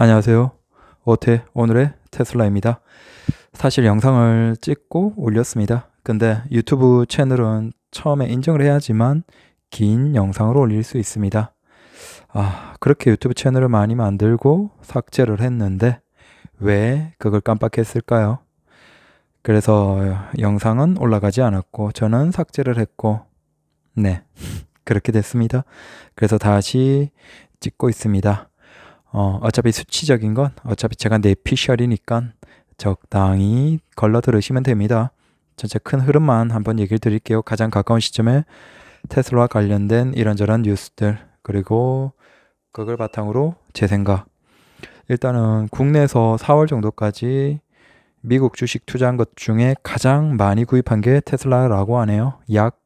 안녕하세요. 오늘의 테슬라입니다. 사실 영상을 찍고 올렸습니다. 근데 유튜브 채널은 처음에 인정을 해야지만 긴 영상으로 올릴 수 있습니다. 그렇게 유튜브 채널을 많이 만들고 삭제를 했는데 왜 그걸 깜빡했을까요? 그래서 영상은 올라가지 않았고 저는 삭제를 했고 네, 그렇게 됐습니다. 그래서 다시 찍고 있습니다. 어차피 수치적인 건 어차피 제가 내피셜이니까 적당히 걸러 들으시면 됩니다. 전체 큰 흐름만 한번 얘기를 드릴게요. 가장 가까운 시점에 테슬라와 관련된 이런저런 뉴스들, 그리고 그걸 바탕으로 제 생각. 일단은 국내에서 4월 정도까지 미국 주식 투자한 것 중에 가장 많이 구입한 게 테슬라라고 하네요. 약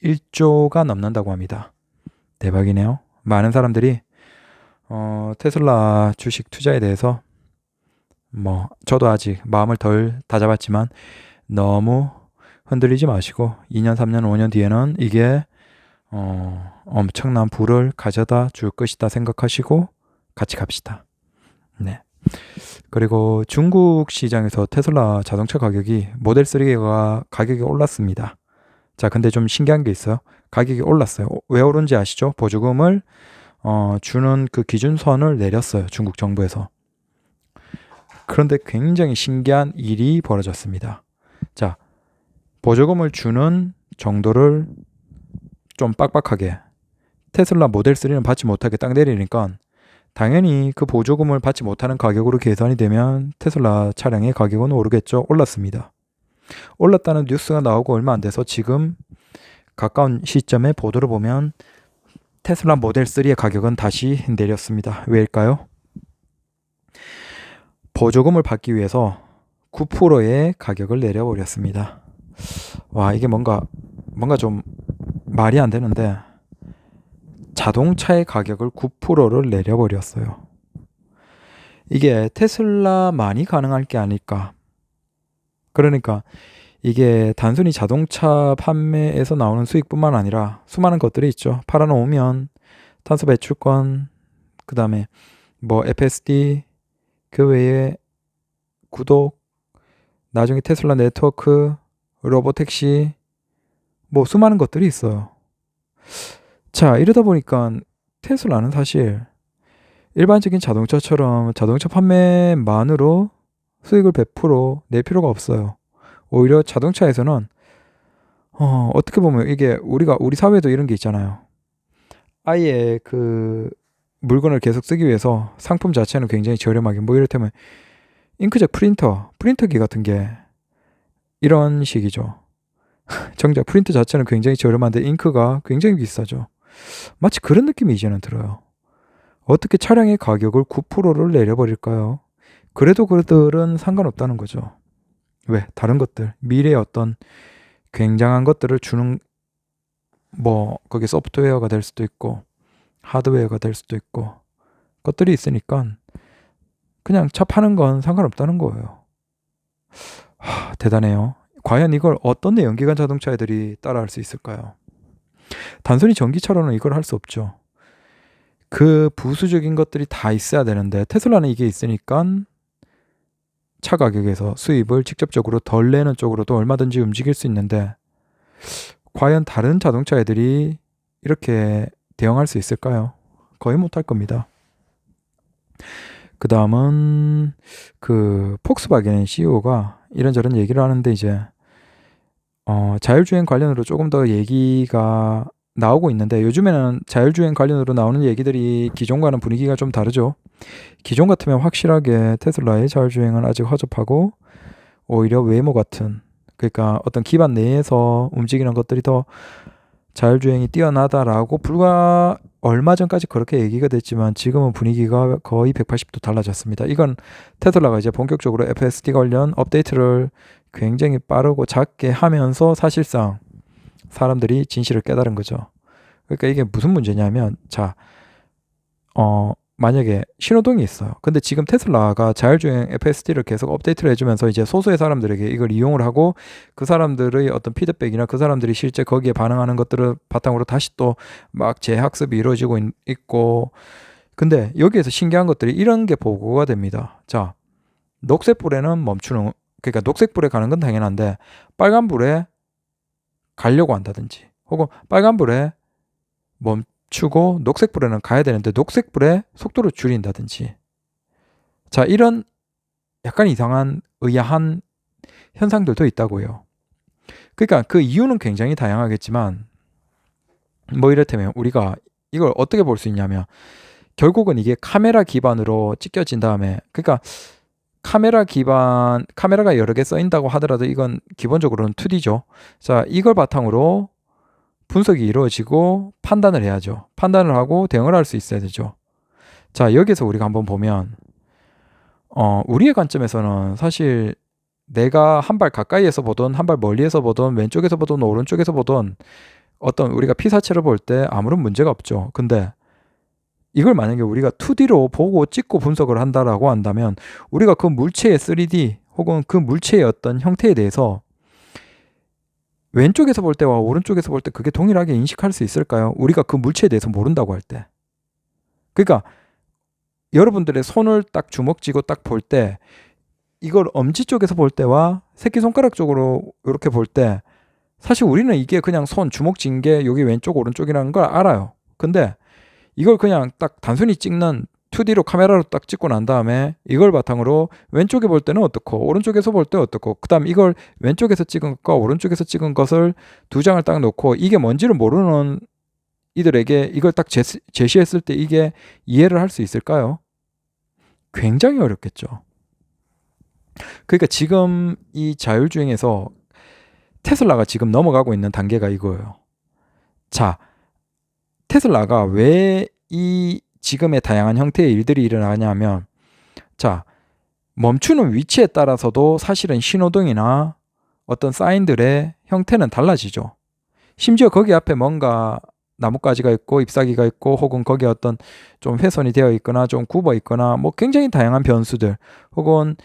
1조가 넘는다고 합니다. 대박이네요. 많은 사람들이 테슬라 주식 투자에 대해서 저도 아직 마음을 덜 다잡았지만 너무 흔들리지 마시고 2년, 3년, 5년 뒤에는 이게 엄청난 부를 가져다 줄 것이다 생각하시고 같이 갑시다. 네. 그리고 중국 시장에서 테슬라 자동차 가격이 모델 3가 가격이 올랐습니다. 자, 근데 좀 신기한 게 있어요. 가격이 올랐어요. 왜 오른지 아시죠? 보조금을 주는 그 기준선을 내렸어요. 중국 정부에서. 그런데 굉장히 신기한 일이 벌어졌습니다. 자, 보조금을 주는 정도를 좀 빡빡하게 테슬라 모델 3는 받지 못하게 딱 내리니까 당연히 그 보조금을 받지 못하는 가격으로 계산이 되면 테슬라 차량의 가격은 오르겠죠. 올랐습니다. 올랐다는 뉴스가 나오고 얼마 안 돼서 지금 가까운 시점에 보도를 보면 테슬라 모델 3의 가격은 다시 내렸습니다. 왜일까요? 보조금을 받기 위해서 9%의 가격을 내려버렸습니다. 와, 이게 뭔가 좀 말이 안 되는데 자동차의 가격을 9%를 내려버렸어요. 이게 테슬라만이 가능할 게 아닐까. 그러니까 이게 단순히 자동차 판매에서 나오는 수익뿐만 아니라 수많은 것들이 있죠. 팔아놓으면 탄소 배출권, 그 다음에 FSD, 그 외에 구독, 나중에 테슬라 네트워크, 로보택시, 수많은 것들이 있어요. 자, 이러다 보니까 테슬라는 사실 일반적인 자동차처럼 자동차 판매만으로 수익을 100% 낼 필요가 없어요. 오히려 자동차에서는 어떻게 보면 이게 우리 사회도 이런 게 있잖아요. 아예 그 물건을 계속 쓰기 위해서 상품 자체는 굉장히 저렴하게 이를테면 잉크젯 프린터기 같은 게 이런 식이죠. 정작 프린터 자체는 굉장히 저렴한데 잉크가 굉장히 비싸죠. 마치 그런 느낌이 이제는 들어요. 어떻게 차량의 가격을 9%를 내려버릴까요? 그래도 그들은 상관없다는 거죠. 왜? 다른 것들, 미래의 어떤 굉장한 것들을 주는 그게 소프트웨어가 될 수도 있고 하드웨어가 될 수도 있고 것들이 있으니까 그냥 차 파는 건 상관없다는 거예요. 대단해요. 과연 이걸 어떤 내연기관 자동차 애들이 따라할 수 있을까요? 단순히 전기차로는 이걸 할 수 없죠. 그 부수적인 것들이 다 있어야 되는데 테슬라는 이게 있으니까 차 가격에서 수입을 직접적으로 덜 내는 쪽으로도 얼마든지 움직일 수 있는데 과연 다른 자동차 애들이 이렇게 대응할 수 있을까요? 거의 못할 겁니다. 그 다음은 그 폭스바겐 CEO가 이런저런 얘기를 하는데 이제 자율주행 관련으로 조금 더 얘기가 나오고 있는데 요즘에는 자율주행 관련으로 나오는 얘기들이 기존과는 분위기가 좀 다르죠. 기존 같으면 확실하게 테슬라의 자율주행은 아직 허접하고 오히려 웨이모 같은, 그러니까 어떤 기반 내에서 움직이는 것들이 더 자율주행이 뛰어나다라고 불과 얼마 전까지 그렇게 얘기가 됐지만 지금은 분위기가 거의 180도 달라졌습니다. 이건 테슬라가 이제 본격적으로 FSD 관련 업데이트를 굉장히 빠르고 작게 하면서 사실상 사람들이 진실을 깨달은 거죠. 그러니까 이게 무슨 문제냐면 만약에 신호등이 있어요. 근데 지금 테슬라가 자율주행 FSD를 계속 업데이트를 해주면서 이제 소수의 사람들에게 이걸 이용을 하고 그 사람들의 어떤 피드백이나 그 사람들이 실제 거기에 반응하는 것들을 바탕으로 다시 또 막 재학습이 이루어지고 있고 근데 여기에서 신기한 것들이 이런 게 보고가 됩니다. 자, 녹색불에는 멈추는, 그러니까 녹색불에 가는 건 당연한데 빨간불에 가려고 한다든지 혹은 빨간불에 멈추고 녹색불에는 가야 되는데 녹색불에 속도를 줄인다든지, 자, 이런 약간 이상한 의아한 현상들도 있다고요. 그러니까 그 이유는 굉장히 다양하겠지만 뭐 이를테면 우리가 이걸 어떻게 볼 수 있냐면 결국은 이게 카메라 기반으로 찍혀진 다음에, 그러니까 카메라가 여러 개 써있다고 하더라도 이건 기본적으로는 2D죠. 자, 이걸 바탕으로 분석이 이루어지고 판단을 해야죠. 판단을 하고 대응을 할 수 있어야 되죠. 자, 여기서 우리가 한번 보면 우리의 관점에서는 사실 내가 한 발 가까이에서 보든 한 발 멀리에서 보든 왼쪽에서 보든 오른쪽에서 보든 어떤 우리가 피사체를 볼 때 아무런 문제가 없죠. 근데 이걸 만약에 우리가 2D로 보고 찍고 분석을 한다라고 한다면 우리가 그 물체의 3D 혹은 그 물체의 어떤 형태에 대해서 왼쪽에서 볼 때와 오른쪽에서 볼 때 그게 동일하게 인식할 수 있을까요? 우리가 그 물체에 대해서 모른다고 할 때. 그러니까 여러분들의 손을 딱 주먹 쥐고 딱 볼 때 이걸 엄지 쪽에서 볼 때와 새끼손가락 쪽으로 이렇게 볼 때 사실 우리는 이게 그냥 손 주먹 쥔 게 여기 왼쪽 오른쪽이라는 걸 알아요. 근데 이걸 그냥 딱 단순히 찍는 2D로 카메라로 딱 찍고 난 다음에 이걸 바탕으로 왼쪽에 볼 때는 어떻고 오른쪽에서 볼 때 어떻고, 그 다음 이걸 왼쪽에서 찍은 것과 오른쪽에서 찍은 것을 두 장을 딱 놓고 이게 뭔지를 모르는 이들에게 이걸 딱 제시했을 때 이게 이해를 할 수 있을까요? 굉장히 어렵겠죠. 그러니까 지금 이 자율주행에서 테슬라가 지금 넘어가고 있는 단계가 이거예요. 자, 테슬라가 왜 이 지금의 다양한 형태의 일들이 일어나냐면, 자, 멈추는 위치에 따라서도 사실은 신호등이나 어떤 사인들의 형태는 달라지죠. 심지어 거기 앞에 뭔가 나뭇가지가 있고 잎사귀가 있고 혹은 거기에 어떤 좀 훼손이 되어 있거나 좀 굽어 있거나 뭐 굉장히 다양한 변수들, 혹은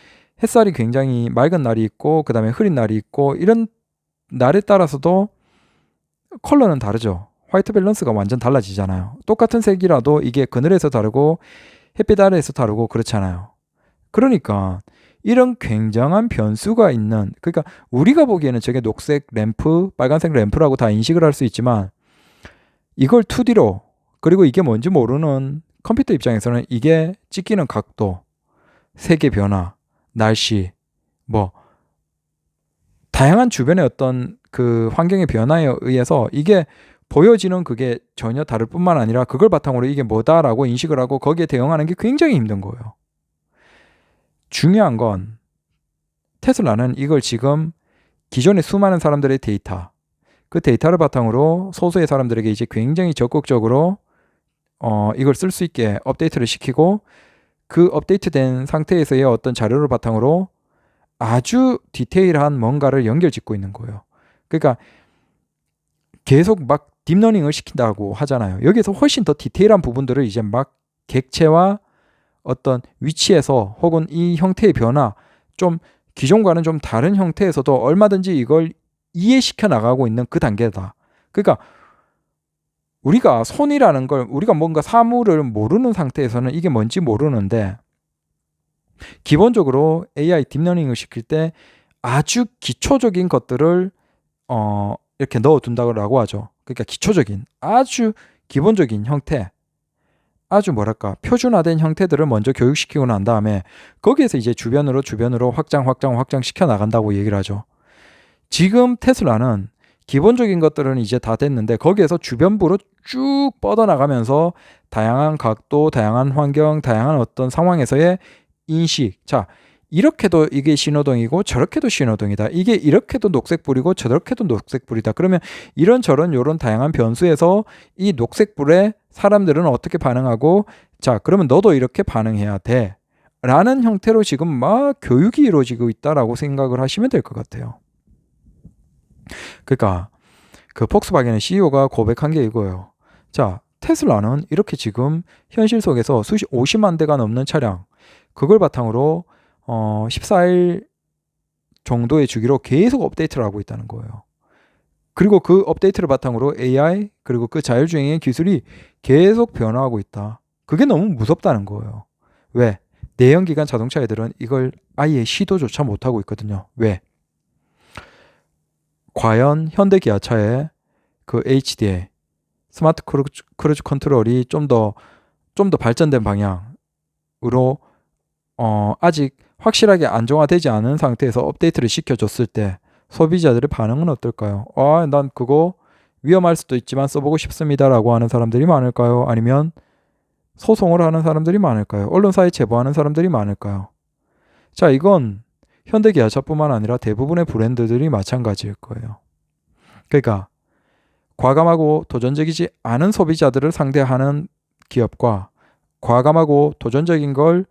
햇살이 굉장히 맑은 날이 있고 그 다음에 흐린 날이 있고, 이런 날에 따라서도 컬러는 다르죠. 화이트 밸런스가 완전 달라지잖아요. 똑같은 색이라도 이게 그늘에서 다르고 햇빛 아래에서 다르고 그렇잖아요. 그러니까 이런 굉장한 변수가 있는, 그러니까 우리가 보기에는 저게 녹색 램프, 빨간색 램프라고 다 인식을 할 수 있지만 이걸 2D로, 그리고 이게 뭔지 모르는 컴퓨터 입장에서는 이게 찍히는 각도, 색의 변화, 날씨, 뭐 다양한 주변의 어떤 그 환경의 변화에 의해서 이게 보여지는 그게 전혀 다를 뿐만 아니라 그걸 바탕으로 이게 뭐다라고 인식을 하고 거기에 대응하는 게 굉장히 힘든 거예요. 중요한 건 테슬라는 이걸 지금 기존의 수많은 사람들의 데이터, 그 데이터를 바탕으로 소수의 사람들에게 이제 굉장히 적극적으로 이걸 쓸 수 있게 업데이트를 시키고, 그 업데이트된 상태에서의 어떤 자료를 바탕으로 아주 디테일한 뭔가를 연결짓고 있는 거예요. 그러니까 계속 막 딥러닝을 시킨다고 하잖아요. 여기서 훨씬 더 디테일한 부분들을 이제 막 객체와 어떤 위치에서 혹은 이 형태의 변화, 좀 기존과는 좀 다른 형태에서도 얼마든지 이걸 이해시켜 나가고 있는 그 단계다. 그러니까 우리가 손이라는 걸, 우리가 뭔가 사물을 모르는 상태에서는 이게 뭔지 모르는데 기본적으로 AI 딥러닝을 시킬 때 아주 기초적인 것들을 이렇게 넣어둔다고 하죠. 그러니까 기초적인 아주 기본적인 형태, 아주 뭐랄까 표준화된 형태들을 먼저 교육시키고 난 다음에 거기에서 이제 주변으로 확장시켜 나간다고 얘기를 하죠. 지금 테슬라는 기본적인 것들은 이제 다 됐는데 거기에서 주변부로 쭉 뻗어나가면서 다양한 각도, 다양한 환경, 다양한 어떤 상황에서의 인식, 자, 이렇게도 이게 신호등이고 저렇게도 신호등이다, 이게 이렇게도 녹색불이고 저렇게도 녹색불이다, 그러면 이런저런 요런 다양한 변수에서 이 녹색불에 사람들은 어떻게 반응하고, 자, 그러면 너도 이렇게 반응해야 돼 라는 형태로 지금 막 교육이 이루어지고 있다라고 생각을 하시면 될 것 같아요. 그러니까 그 폭스바겐의 CEO가 고백한 게 이거예요. 자, 테슬라는 이렇게 지금 현실 속에서 50만 대가 넘는 차량, 그걸 바탕으로 14일 정도의 주기로 계속 업데이트를 하고 있다는 거예요. 그리고 그 업데이트를 바탕으로 AI 그리고 그 자율주행의 기술이 계속 변화하고 있다. 그게 너무 무섭다는 거예요. 왜? 내연기관 자동차 애들은 이걸 아예 시도조차 못하고 있거든요. 왜? 과연 현대기아차의 그 HDA 스마트 크루즈 컨트롤이 좀 더 발전된 방향으로 아직 확실하게 안정화되지 않은 상태에서 업데이트를 시켜줬을 때 소비자들의 반응은 어떨까요? 난 그거 위험할 수도 있지만 써보고 싶습니다라고 하는 사람들이 많을까요? 아니면 소송을 하는 사람들이 많을까요? 언론사에 제보하는 사람들이 많을까요? 자, 이건 현대기아차뿐만 아니라 대부분의 브랜드들이 마찬가지일 거예요. 그러니까 과감하고 도전적이지 않은 소비자들을 상대하는 기업과 과감하고 도전적인 걸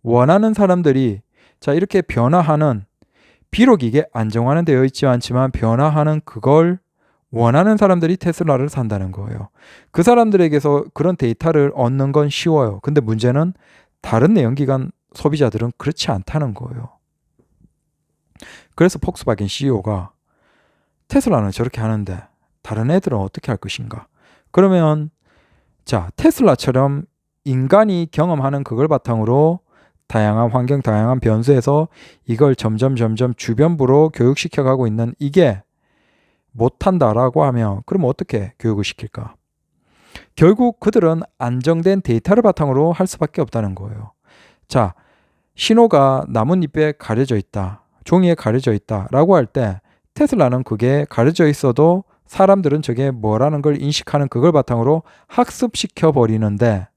원하는 사람들이 자 이렇게 변화하는 비록 이게 안정화는 되어 있지 않지만 변화하는 그걸 원하는 사람들이 테슬라를 산다는 거예요. 그 사람들에게서 그런 데이터를 얻는 건 쉬워요. 근데 문제는 다른 내연기관 소비자들은 그렇지 않다는 거예요. 그래서 폭스바겐 CEO가 테슬라는 저렇게 하는데 다른 애들은 어떻게 할 것인가? 그러면 자 테슬라처럼 인간이 경험하는 그걸 바탕으로 다양한 환경, 다양한 변수에서 이걸 점점 주변부로 교육시켜가고 있는 이게 못한다라고 하면 그럼 어떻게 교육을 시킬까? 결국 그들은 안정된 데이터를 바탕으로 할 수밖에 없다는 거예요. 자, 신호가 나뭇잎에 가려져 있다. 종이에 가려져 있다라고 할 때 테슬라는 그게 가려져 있어도 사람들은 저게 뭐라는 걸 인식하는 그걸 바탕으로 학습시켜 버리는데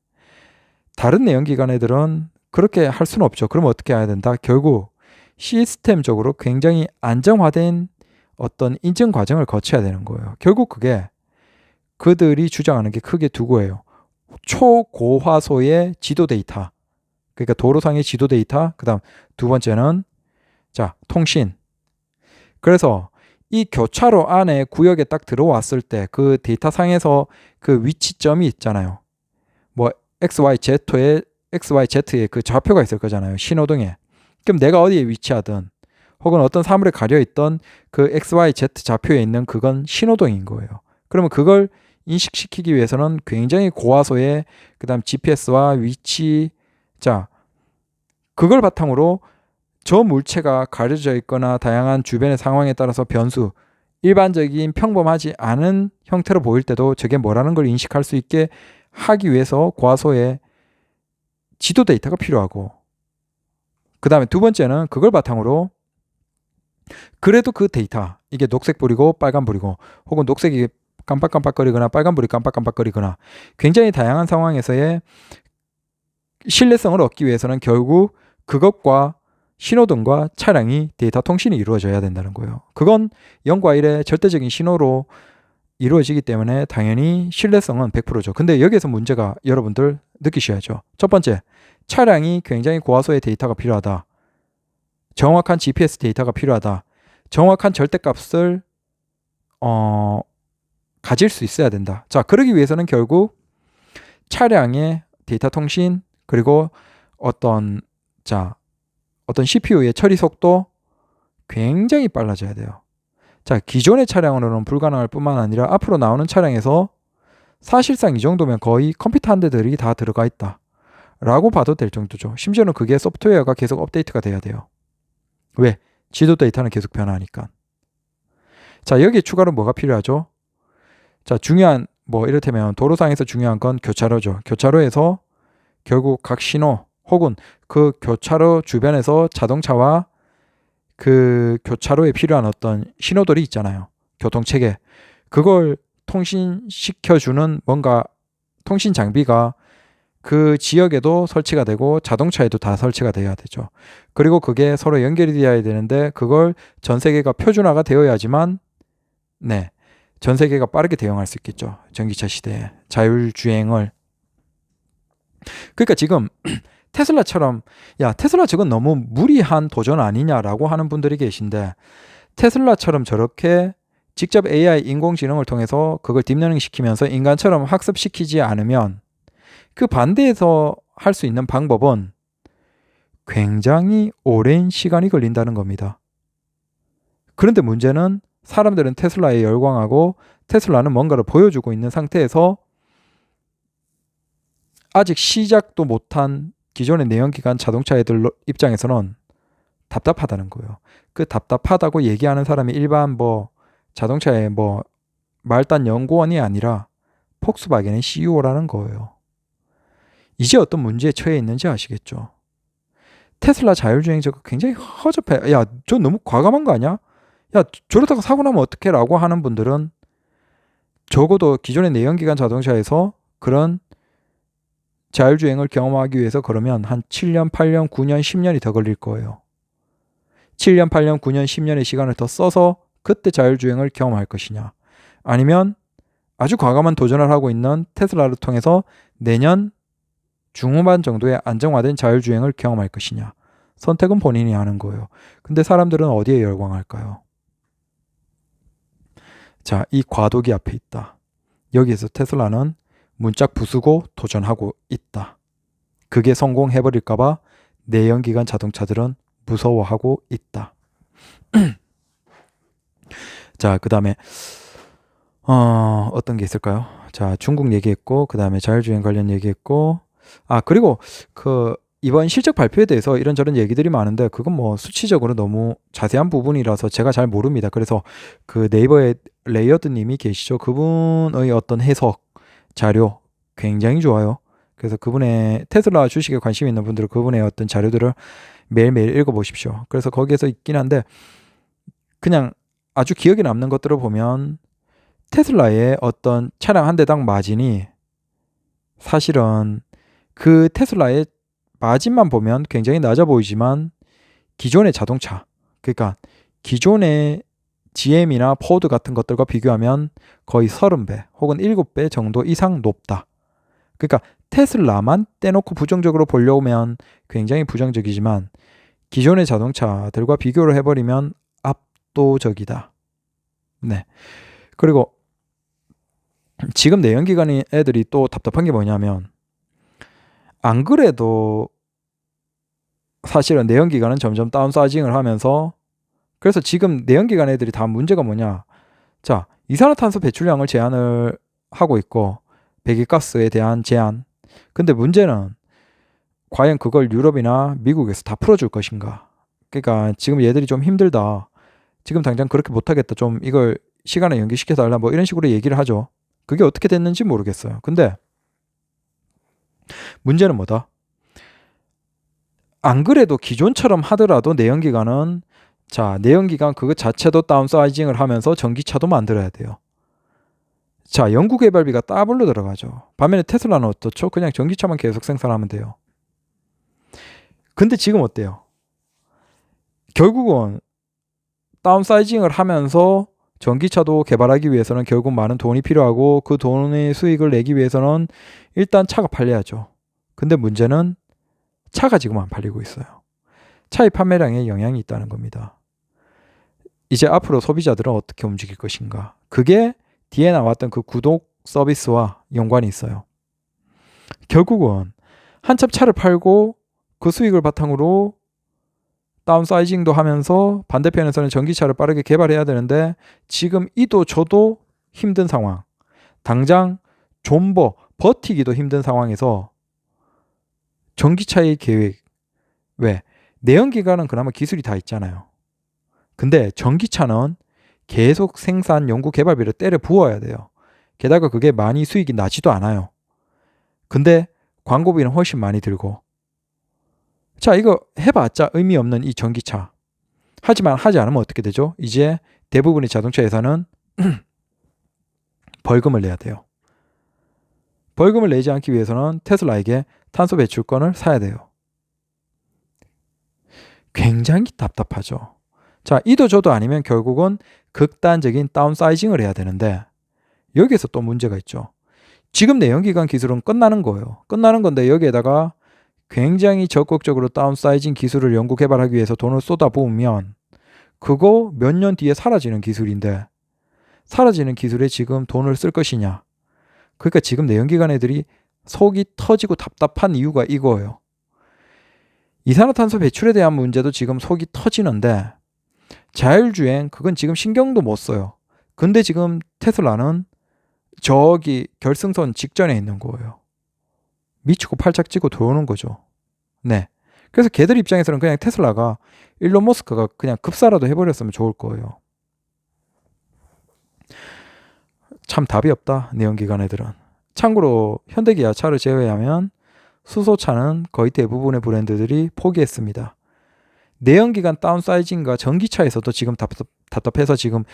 다른 내연기관 애들은 그렇게 할 수는 없죠. 그럼 어떻게 해야 된다? 결국 시스템적으로 굉장히 안정화된 어떤 인증 과정을 거쳐야 되는 거예요. 결국 그게 그들이 주장하는 게 크게 두 거예요. 초고화소의 지도 데이터. 그러니까 도로상의 지도 데이터. 그다음 두 번째는 자, 통신. 그래서 이 교차로 안에 구역에 딱 들어왔을 때 그 데이터상에서 그 위치점이 있잖아요. 뭐 XYZ의 그 좌표가 있을 거잖아요. 신호등에. 그럼 내가 어디에 위치하든 혹은 어떤 사물에 가려 있던 그 XYZ 좌표에 있는 그건 신호등인 거예요. 그러면 그걸 인식시키기 위해서는 굉장히 고화소의 그다음 GPS와 위치 자 그걸 바탕으로 저 물체가 가려져 있거나 다양한 주변의 상황에 따라서 변수 일반적인 평범하지 않은 형태로 보일 때도 저게 뭐라는 걸 인식할 수 있게 하기 위해서 고화소의 지도 데이터가 필요하고 그 다음에 두 번째는 그걸 바탕으로 그래도 그 데이터 이게 녹색불이고 빨간불이고 혹은 녹색이 깜빡깜빡거리거나 빨간불이 깜빡깜빡거리거나 굉장히 다양한 상황에서의 신뢰성을 얻기 위해서는 결국 그것과 신호등과 차량이 데이터 통신이 이루어져야 된다는 거예요. 그건 0과 1의 절대적인 신호로 이루어지기 때문에 당연히 신뢰성은 100%죠. 근데 여기에서 문제가 여러분들 느끼셔야죠. 첫 번째, 차량이 굉장히 고화소의 데이터가 필요하다. 정확한 GPS 데이터가 필요하다. 정확한 절대값을 가질 수 있어야 된다. 자, 그러기 위해서는 결국 차량의 데이터 통신 그리고 어떤 CPU의 처리 속도 굉장히 빨라져야 돼요. 자, 기존의 차량으로는 불가능할 뿐만 아니라 앞으로 나오는 차량에서 사실상 이 정도면 거의 컴퓨터 한 대들이 다 들어가 있다 라고 봐도 될 정도죠. 심지어는 그게 소프트웨어가 계속 업데이트가 돼야 돼요. 왜? 지도 데이터는 계속 변화하니까. 자, 여기에 추가로 뭐가 필요하죠? 자, 중요한 이를테면 도로상에서 중요한 건 교차로죠. 교차로에서 결국 각 신호 혹은 그 교차로 주변에서 자동차와 그 교차로에 필요한 어떤 신호들이 있잖아요. 교통체계. 그걸 통신시켜주는 뭔가 통신 장비가 그 지역에도 설치가 되고 자동차에도 다 설치가 되어야 되죠. 그리고 그게 서로 연결이 되어야 되는데 그걸 전 세계가 표준화가 되어야지만 전 세계가 빠르게 대응할 수 있겠죠. 전기차 시대에 자율주행을. 그러니까 지금 테슬라처럼 테슬라 저건 너무 무리한 도전 아니냐라고 하는 분들이 계신데 테슬라처럼 저렇게 직접 AI 인공지능을 통해서 그걸 딥러닝 시키면서 인간처럼 학습시키지 않으면 그 반대에서 할 수 있는 방법은 굉장히 오랜 시간이 걸린다는 겁니다. 그런데 문제는 사람들은 테슬라에 열광하고 테슬라는 뭔가를 보여주고 있는 상태에서 아직 시작도 못한 기존의 내연기관 자동차 애들 입장에서는 답답하다는 거예요. 그 답답하다고 얘기하는 사람이 일반 뭐 자동차의 뭐 말단 연구원이 아니라 폭스바겐의 CEO라는 거예요. 이제 어떤 문제에 처해 있는지 아시겠죠? 테슬라 자율주행차가 굉장히 허접해. 야, 저 너무 과감한 거 아니야? 야, 저러다가 사고 나면 어떡해? 라고 하는 분들은 적어도 기존의 내연기관 자동차에서 그런 자율주행을 경험하기 위해서 그러면 한 7년, 8년, 9년, 10년이 더 걸릴 거예요. 7년, 8년, 9년, 10년의 시간을 더 써서 그때 자율주행을 경험할 것이냐. 아니면 아주 과감한 도전을 하고 있는 테슬라를 통해서 내년 중후반 정도의 안정화된 자율주행을 경험할 것이냐. 선택은 본인이 하는 거예요. 근데 사람들은 어디에 열광할까요? 자, 이 과도기 앞에 있다. 여기에서 테슬라는 문짝 부수고 도전하고 있다. 그게 성공해버릴까봐 내연기관 자동차들은 무서워하고 있다. 자, 그 다음에 어떤 게 있을까요? 자, 중국 얘기했고, 그 다음에 자율주행 관련 얘기했고, 그리고 그 이번 실적 발표에 대해서 이런저런 얘기들이 많은데 그건 뭐 수치적으로 너무 자세한 부분이라서 제가 잘 모릅니다. 그래서 그 네이버에 레이어드 님이 계시죠. 그분의 어떤 해석 자료 굉장히 좋아요. 그래서 그분의 테슬라 주식에 관심 있는 분들은 그분의 어떤 자료들을 매일매일 읽어보십시오. 그래서 거기에서 있긴 한데 그냥 아주 기억에 남는 것들을 보면 테슬라의 어떤 차량 한 대당 마진이 사실은 그 테슬라의 마진만 보면 굉장히 낮아 보이지만 기존의 자동차, 그러니까 기존의 GM이나 포드 같은 것들과 비교하면 거의 30배 혹은 7배 정도 이상 높다. 그러니까 테슬라만 떼놓고 부정적으로 보려면 굉장히 부정적이지만 기존의 자동차들과 비교를 해버리면 압도적이다. 네. 그리고 지금 내연기관 애들이 또 답답한 게 뭐냐면 안 그래도 사실은 내연기관은 점점 다운사이징을 하면서 그래서 지금 내연기관 애들이 다 문제가 뭐냐. 자, 이산화탄소 배출량을 제한을 하고 있고 배기가스에 대한 제한. 근데 문제는 과연 그걸 유럽이나 미국에서 다 풀어줄 것인가. 그러니까 지금 얘들이 좀 힘들다. 지금 당장 그렇게 못하겠다. 좀 이걸 시간에 연기시켜달라. 뭐 이런 식으로 얘기를 하죠. 그게 어떻게 됐는지 모르겠어요. 근데 문제는 뭐다? 안 그래도 기존처럼 하더라도 내연기관은 자, 내연기관 그거 자체도 다운사이징을 하면서 전기차도 만들어야 돼요. 자, 연구개발비가 더블로 들어가죠. 반면에 테슬라는 어떻죠? 그냥 전기차만 계속 생산하면 돼요. 근데 지금 어때요? 결국은 다운사이징을 하면서 전기차도 개발하기 위해서는 결국 많은 돈이 필요하고 그 돈의 수익을 내기 위해서는 일단 차가 팔려야죠. 근데 문제는 차가 지금 안 팔리고 있어요. 차의 판매량에 영향이 있다는 겁니다. 이제 앞으로 소비자들은 어떻게 움직일 것인가? 그게 뒤에 나왔던 그 구독 서비스와 연관이 있어요. 결국은 한참 차를 팔고 그 수익을 바탕으로 다운사이징도 하면서 반대편에서는 전기차를 빠르게 개발해야 되는데 지금 이도 저도 힘든 상황. 당장 존버, 버티기도 힘든 상황에서 전기차의 계획. 왜? 내연기관은 그나마 기술이 다 있잖아요. 근데 전기차는 계속 생산, 연구, 개발비를 때려 부어야 돼요. 게다가 그게 많이 수익이 나지도 않아요. 근데 광고비는 훨씬 많이 들고. 자, 이거 해봤자 의미 없는 이 전기차. 하지만 하지 않으면 어떻게 되죠? 이제 대부분의 자동차 회사는 벌금을 내야 돼요. 벌금을 내지 않기 위해서는 테슬라에게 탄소 배출권을 사야 돼요. 굉장히 답답하죠. 자, 이도 저도 아니면 결국은 극단적인 다운사이징을 해야 되는데 여기에서 또 문제가 있죠. 지금 내연기관 기술은 끝나는 거예요. 끝나는 건데 여기에다가 굉장히 적극적으로 다운사이징 기술을 연구 개발하기 위해서 돈을 쏟아부으면 그거 몇 년 뒤에 사라지는 기술인데 사라지는 기술에 지금 돈을 쓸 것이냐. 그러니까 지금 내연기관 애들이 속이 터지고 답답한 이유가 이거예요. 이산화탄소 배출에 대한 문제도 지금 속이 터지는데 자율주행 그건 지금 신경도 못 써요. 근데 지금 테슬라는 저기 결승선 직전에 있는 거예요. 미치고 팔짝 찌고 도는 거죠. 네. 그래서 걔들 입장에서는 그냥 테슬라가 일론 머스크가 그냥 급사라도 해버렸으면 좋을 거예요. 참 답이 없다, 내연기관 애들은. 참고로 현대기아차를 제외하면 수소차는 거의 대부분의 브랜드들이 포기했습니다. 내연기관 다운사이징과 전기차에서도 지금 답답해서 지금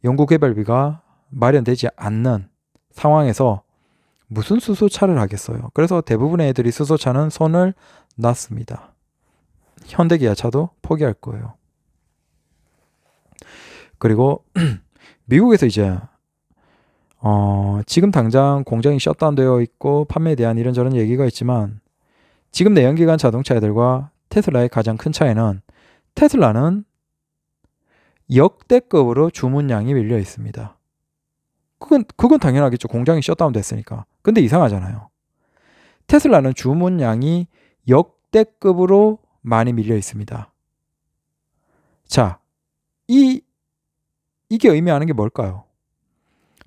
연구개발비가 마련되지 않는 상황에서 무슨 수소차를 하겠어요. 그래서 대부분의 애들이 수소차는 손을 놨습니다. 현대기아차도 포기할 거예요. 그리고 미국에서 이제 지금 당장 공장이 셧다운되어 있고 판매에 대한 이런저런 얘기가 있지만 지금 내연기관 자동차 애들과 테슬라의 가장 큰 차이는 테슬라는 역대급으로 주문량이 밀려 있습니다. 그건 당연하겠죠. 공장이 셧다운 됐으니까. 근데 이상하잖아요. 테슬라는 주문량이 역대급으로 많이 밀려 있습니다. 자, 이게 의미하는 게 뭘까요?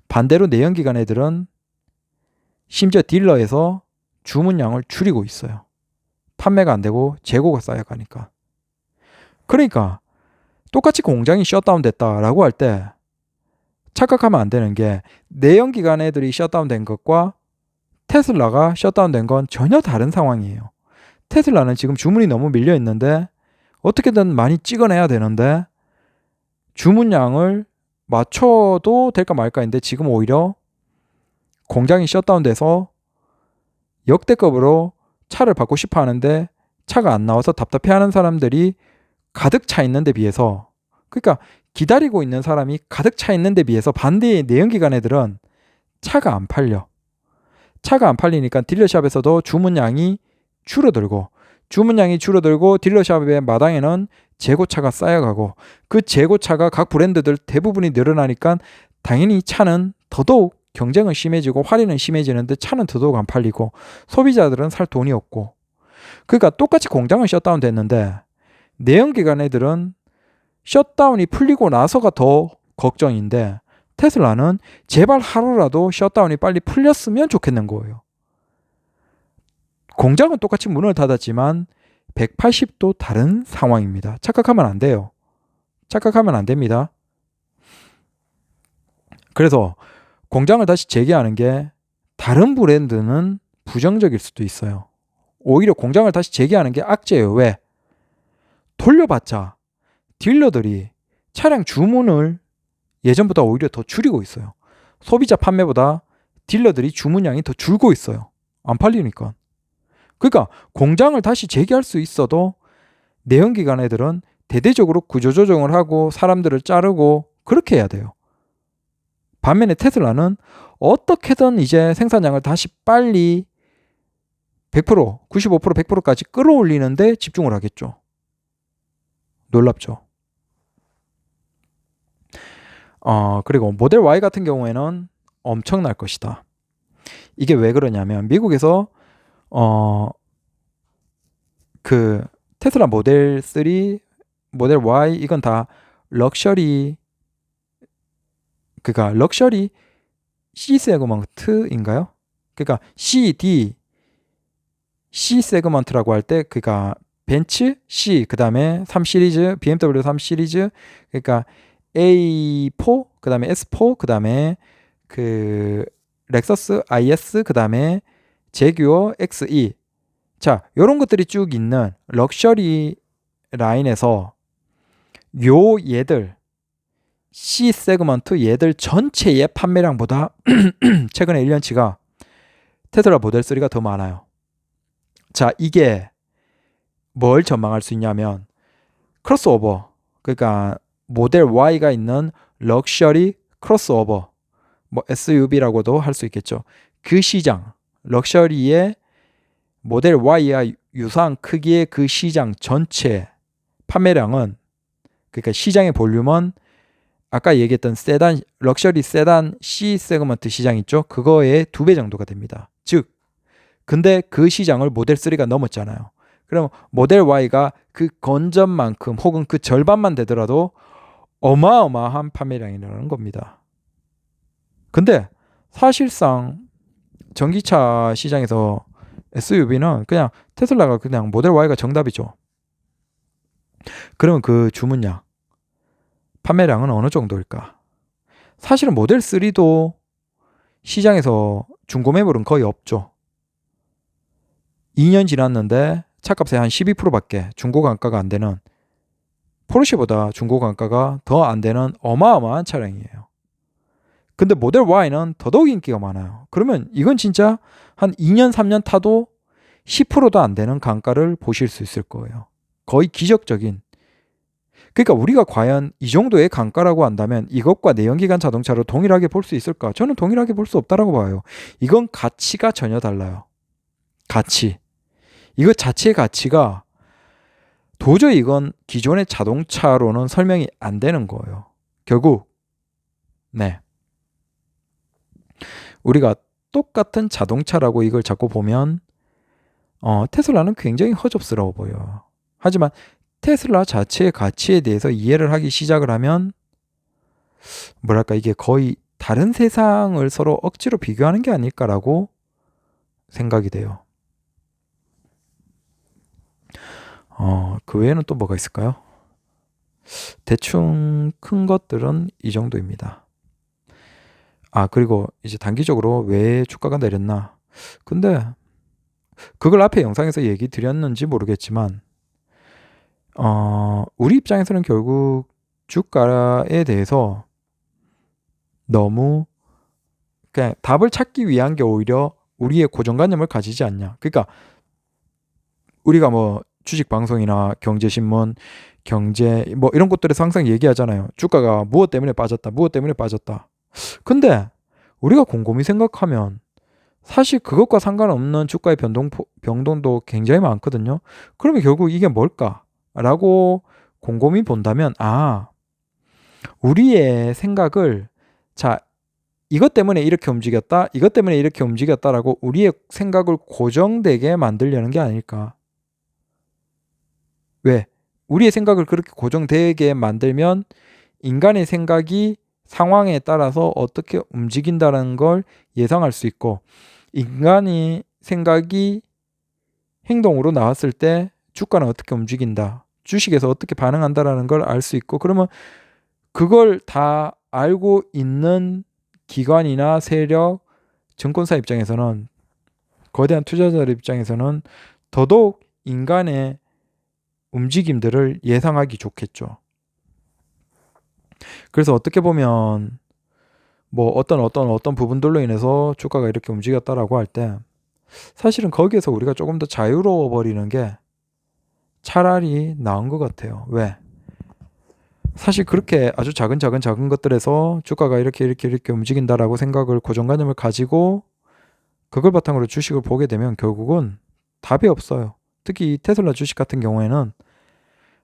반대로 내연기관 애들은 심지어 딜러에서 주문량을 줄이고 있어요. 판매가 안 되고 재고가 쌓여가니까. 그러니까 똑같이 공장이 셧다운 됐다라고 할 때 착각하면 안 되는 게 내연기관 애들이 셧다운 된 것과 테슬라가 셧다운 된 건 전혀 다른 상황이에요. 테슬라는 지금 주문이 너무 밀려 있는데 어떻게든 많이 찍어내야 되는데 주문량을 맞춰도 될까 말까인데 지금 오히려 공장이 셧다운 돼서 역대급으로 차를 받고 싶어 하는데 차가 안 나와서 답답해하는 사람들이 가득 차 있는 데 비해서, 그러니까 기다리고 있는 사람이 가득 차 있는 데 비해서 반대의 내연기관 애들은 차가 안 팔려. 차가 안 팔리니까 딜러샵에서도 주문량이 줄어들고 딜러샵의 마당에는 재고차가 쌓여가고 그 재고차가 각 브랜드들 대부분이 늘어나니까 당연히 차는 더더욱 경쟁은 심해지고 할인은 심해지는데 차는 더더욱 안 팔리고 소비자들은 살 돈이 없고, 그러니까 똑같이 공장은 셧다운 됐는데 내연기관 애들은 셧다운이 풀리고 나서가 더 걱정인데 테슬라는 제발 하루라도 셧다운이 빨리 풀렸으면 좋겠는 거예요. 공장은 똑같이 문을 닫았지만 180도 다른 상황입니다. 착각하면 안 돼요. 착각하면 안 됩니다. 그래서 공장을 다시 재개하는 게 다른 브랜드는 부정적일 수도 있어요. 오히려 공장을 다시 재개하는 게 악재예요. 왜? 돌려봤자 딜러들이 차량 주문을 예전보다 오히려 더 줄이고 있어요. 소비자 판매보다 딜러들이 주문량이 더 줄고 있어요. 안 팔리니까. 그러니까 공장을 다시 재개할 수 있어도 내연기관 애들은 대대적으로 구조조정을 하고 사람들을 자르고 그렇게 해야 돼요. 반면에 테슬라는 어떻게든 이제 생산량을 다시 빨리 100%, 95%, 100%까지 끌어올리는데 집중을 하겠죠. 놀랍죠. 그리고 모델 Y 같은 경우에는 엄청날 것이다. 이게 왜 그러냐면 미국에서 그 테슬라 모델 3, 모델 Y 이건 다 럭셔리, 그러니까 럭셔리 C 세그먼트인가요? 그러니까 C 세그먼트라고 할 때 그러니까 벤츠 C, 그다음에 3 시리즈, BMW 3 시리즈, 그러니까 A4, 그다음에 S4, 그다음에 그 렉서스 IS, 그다음에 제규어 XE. 자, 요런 것들이 쭉 있는 럭셔리 라인에서 얘들 C 세그먼트 얘들 전체의 판매량보다 최근에 1년치가 테슬라 모델 3가 더 많아요. 자, 이게 뭘 전망할 수 있냐면 크로스오버, 그러니까 모델 Y가 있는 럭셔리 크로스오버, 뭐 SUV라고도 할 수 있겠죠. 그 시장, 럭셔리의 모델 Y와 유사한 크기의 그 시장 전체 판매량은, 그러니까 시장의 볼륨은 아까 얘기했던 세단, 럭셔리 세단 C 세그먼트 시장 있죠? 그거의 2배 정도가 됩니다. 즉, 근데 그 시장을 모델 3가 넘었잖아요. 그럼 모델 Y가 그 건전만큼 혹은 그 절반만 되더라도 어마어마한 판매량이라는 겁니다. 근데 사실상 전기차 시장에서 SUV는 그냥 테슬라가 그냥 모델 Y가 정답이죠. 그러면 그 주문량, 판매량은 어느 정도일까? 사실은 모델 3도 시장에서 중고 매물은 거의 없죠. 2년 지났는데 차값의 한 12%밖에 중고 단가가 안 되는, 포르쉐보다 중고 단가가 더 안 되는 어마어마한 차량이에요. 근데 모델 Y는 더더욱 인기가 많아요. 그러면 이건 진짜 한 2년 3년 타도 10%도 안 되는 단가를 보실 수 있을 거예요. 거의 기적적인. 그러니까 우리가 과연 이 정도의 단가라고 한다면 이것과 내연기관 자동차로 동일하게 볼 수 있을까? 저는 동일하게 볼 수 없다라고 봐요. 이건 가치가 전혀 달라요. 가치. 이것 자체의 가치가 도저히 이건 기존의 자동차로는 설명이 안 되는 거예요. 결국 네, 우리가 똑같은 자동차라고 이걸 자꾸 보면 테슬라는 굉장히 허접스러워 보여요. 하지만 테슬라 자체의 가치에 대해서 이해를 하기 시작을 하면 뭐랄까 이게 거의 다른 세상을 서로 억지로 비교하는 게 아닐까라고 생각이 돼요. 그 외에는 또 뭐가 있을까요? 대충 큰 것들은 이 정도입니다. 그리고 이제 단기적으로 왜 주가가 내렸나? 근데 그걸 앞에 영상에서 얘기 드렸는지 모르겠지만 우리 입장에서는 결국 주가에 대해서 너무 그냥 답을 찾기 위한 게 오히려 우리의 고정관념을 가지지 않냐. 그러니까 우리가 뭐 주식 방송이나 경제신문, 경제 뭐 이런 곳들에서 항상 얘기하잖아요. 주가가 무엇 때문에 빠졌다, 무엇 때문에 빠졌다. 근데 우리가 곰곰이 생각하면 사실 그것과 상관없는 주가의 변동도 굉장히 많거든요. 그러면 결국 이게 뭘까라고 곰곰이 본다면 우리의 생각을 자 이것 때문에 이렇게 움직였다, 이것 때문에 이렇게 움직였다라고 우리의 생각을 고정되게 만들려는 게 아닐까. 왜? 우리의 생각을 그렇게 고정되게 만들면 인간의 생각이 상황에 따라서 어떻게 움직인다는 걸 예상할 수 있고, 인간이 생각이 행동으로 나왔을 때 주가는 어떻게 움직인다, 주식에서 어떻게 반응한다라는 걸 알 수 있고, 그러면 그걸 다 알고 있는 기관이나 세력, 증권사 입장에서는, 거대한 투자자들 입장에서는 더더욱 인간의 움직임들을 예상하기 좋겠죠. 그래서 어떻게 보면 뭐 어떤 부분들로 인해서 주가가 이렇게 움직였다라고 할 때 사실은 거기에서 우리가 조금 더 자유로워 버리는 게 차라리 나은 것 같아요. 왜? 사실 그렇게 아주 작은 것들에서 주가가 이렇게 움직인다라고 생각을, 고정관념을 가지고 그걸 바탕으로 주식을 보게 되면 결국은 답이 없어요. 특히 테슬라 주식 같은 경우에는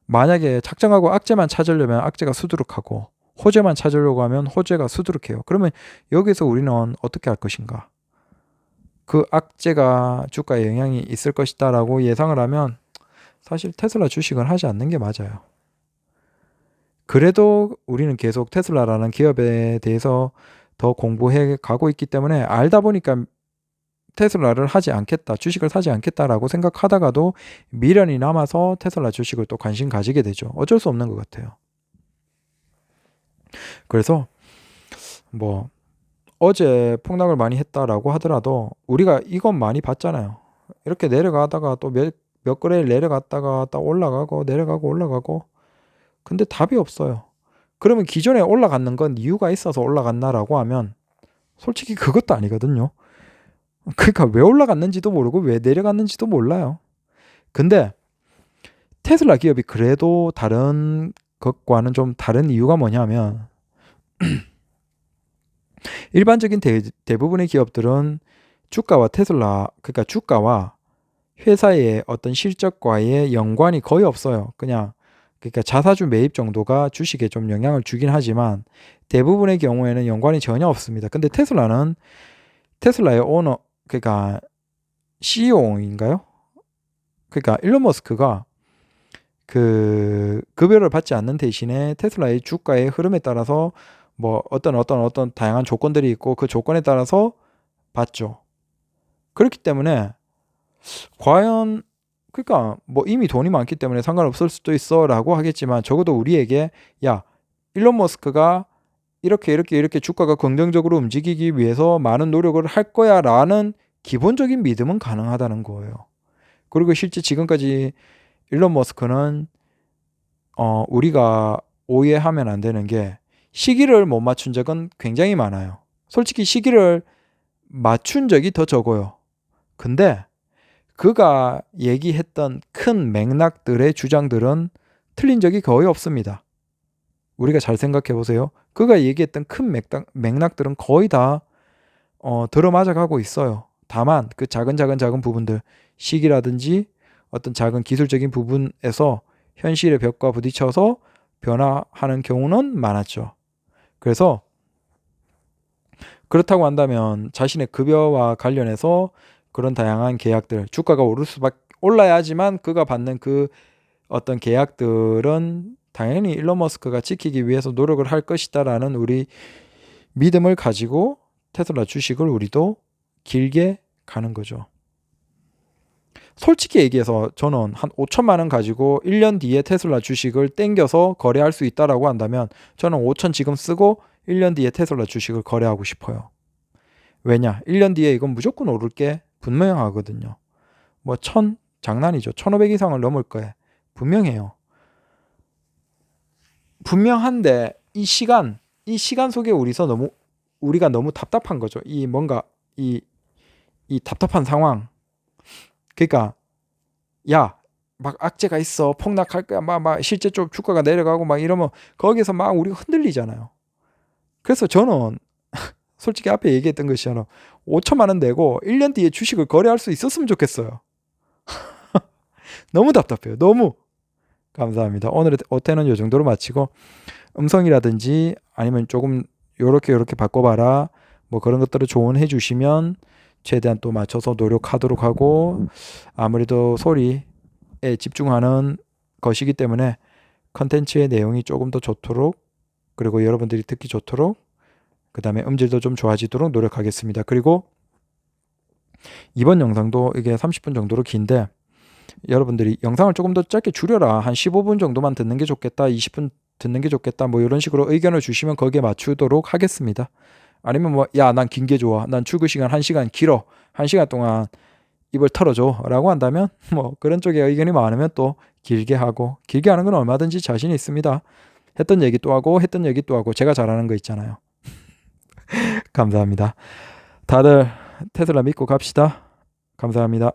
만약에 착장하고 악재만 찾으려면 악재가 수두룩하고 호재만 찾으려고 하면 호재가 수두룩해요. 그러면 여기서 우리는 어떻게 할 것인가? 그 악재가 주가에 영향이 있을 것이다라고 예상을 하면 사실 테슬라 주식을 하지 않는 게 맞아요. 그래도 우리는 계속 테슬라라는 기업에 대해서 더 공부해 가고 있기 때문에 알다 보니까 테슬라를 하지 않겠다, 주식을 사지 않겠다라고 생각하다가도 미련이 남아서 테슬라 주식을 또 관심 가지게 되죠. 어쩔 수 없는 것 같아요. 그래서 뭐 어제 폭락을 많이 했다라고 하더라도 우리가 이건 많이 봤잖아요. 이렇게 내려가다가 또 몇 거래일 내려갔다가 딱 올라가고 내려가고 올라가고. 근데 답이 없어요. 그러면 기존에 올라갔는 건 이유가 있어서 올라갔나라고 하면 솔직히 그것도 아니거든요. 그러니까 왜 올라갔는지도 모르고 왜 내려갔는지도 몰라요. 근데 테슬라 기업이 그래도 다른 것과는 좀 다른 이유가 뭐냐면 일반적인 대부분의 기업들은 주가와 그러니까 주가와 회사의 어떤 실적과의 연관이 거의 없어요. 그러니까 자사주 매입 정도가 주식에 좀 영향을 주긴 하지만 대부분의 경우에는 연관이 전혀 없습니다. 근데 테슬라의 그러니까 CEO인가요? 그러니까 일론 머스크가 그 급여를 받지 않는 대신에 테슬라의 주가의 흐름에 따라서 뭐 어떤 다양한 조건들이 있고 그 조건에 따라서 받죠. 그렇기 때문에 과연 그러니까 뭐 이미 돈이 많기 때문에 상관없을 수도 있어라고 하겠지만 적어도 우리에게 야 일론 머스크가 이렇게 주가가 긍정적으로 움직이기 위해서 많은 노력을 할 거야라는 기본적인 믿음은 가능하다는 거예요. 그리고 실제 지금까지 일론 머스크는 우리가 오해하면 안 되는 게 시기를 못 맞춘 적은 굉장히 많아요. 솔직히 시기를 맞춘 적이 더 적어요. 근데 그가 얘기했던 큰 맥락들의 주장들은 틀린 적이 거의 없습니다. 우리가 잘 생각해 보세요. 그가 얘기했던 큰 맥락들은 거의 다 들어맞아 가고 있어요. 다만 그 작은 부분들, 시기라든지 어떤 작은 기술적인 부분에서 현실의 벽과 부딪혀서 변화하는 경우는 많았죠. 그래서 그렇다고 한다면 자신의 급여와 관련해서 그런 다양한 계약들, 주가가 올라야지만 그가 받는 그 어떤 계약들은 당연히 일론 머스크가 지키기 위해서 노력을 할 것이다라는 우리 믿음을 가지고 테슬라 주식을 우리도 길게 가는 거죠. 솔직히 얘기해서 저는 한 5천만 원 가지고 1년 뒤에 테슬라 주식을 땡겨서 거래할 수 있다라고 한다면 저는 5천 지금 쓰고 1년 뒤에 테슬라 주식을 거래하고 싶어요. 왜냐? 1년 뒤에 이건 무조건 오를 게 분명하거든요. 뭐 장난이죠. 1,500 이상을 넘을 거예요. 분명해요. 분명한데 이 시간 속에 우리가 너무 답답한 거죠. 이 답답한 상황. 그러니까 야, 막 악재가 있어. 폭락할 거야. 막 실제 좀 주가가 내려가고 막 이러면 거기서 막 우리가 흔들리잖아요. 그래서 저는 솔직히 앞에 얘기했던 것처럼 5천만 원 내고 1년 뒤에 주식을 거래할 수 있었으면 좋겠어요. 너무 답답해요. 너무. 감사합니다. 오늘의 어태는 이 정도로 마치고 음성이라든지 아니면 조금 요렇게 바꿔봐라 뭐 그런 것들을 조언해 주시면 최대한 또 맞춰서 노력하도록 하고 아무래도 소리에 집중하는 것이기 때문에 컨텐츠의 내용이 조금 더 좋도록 그리고 여러분들이 듣기 좋도록 그 다음에 음질도 좀 좋아지도록 노력하겠습니다. 그리고 이번 영상도 이게 30분 정도로 긴데 여러분들이 영상을 조금 더 짧게 줄여라. 한 15분 정도만 듣는 게 좋겠다. 20분 듣는 게 좋겠다. 뭐 이런 식으로 의견을 주시면 거기에 맞추도록 하겠습니다. 아니면 뭐 야, 난 긴 게 좋아. 난 출근 시간 1시간 길어. 1시간 동안 입을 털어줘 라고 한다면 뭐 그런 쪽에 의견이 많으면 또 길게 하는 건 얼마든지 자신이 있습니다. 했던 얘기 또 하고 제가 잘하는 거 있잖아요. 감사합니다. 다들 테슬라 믿고 갑시다. 감사합니다.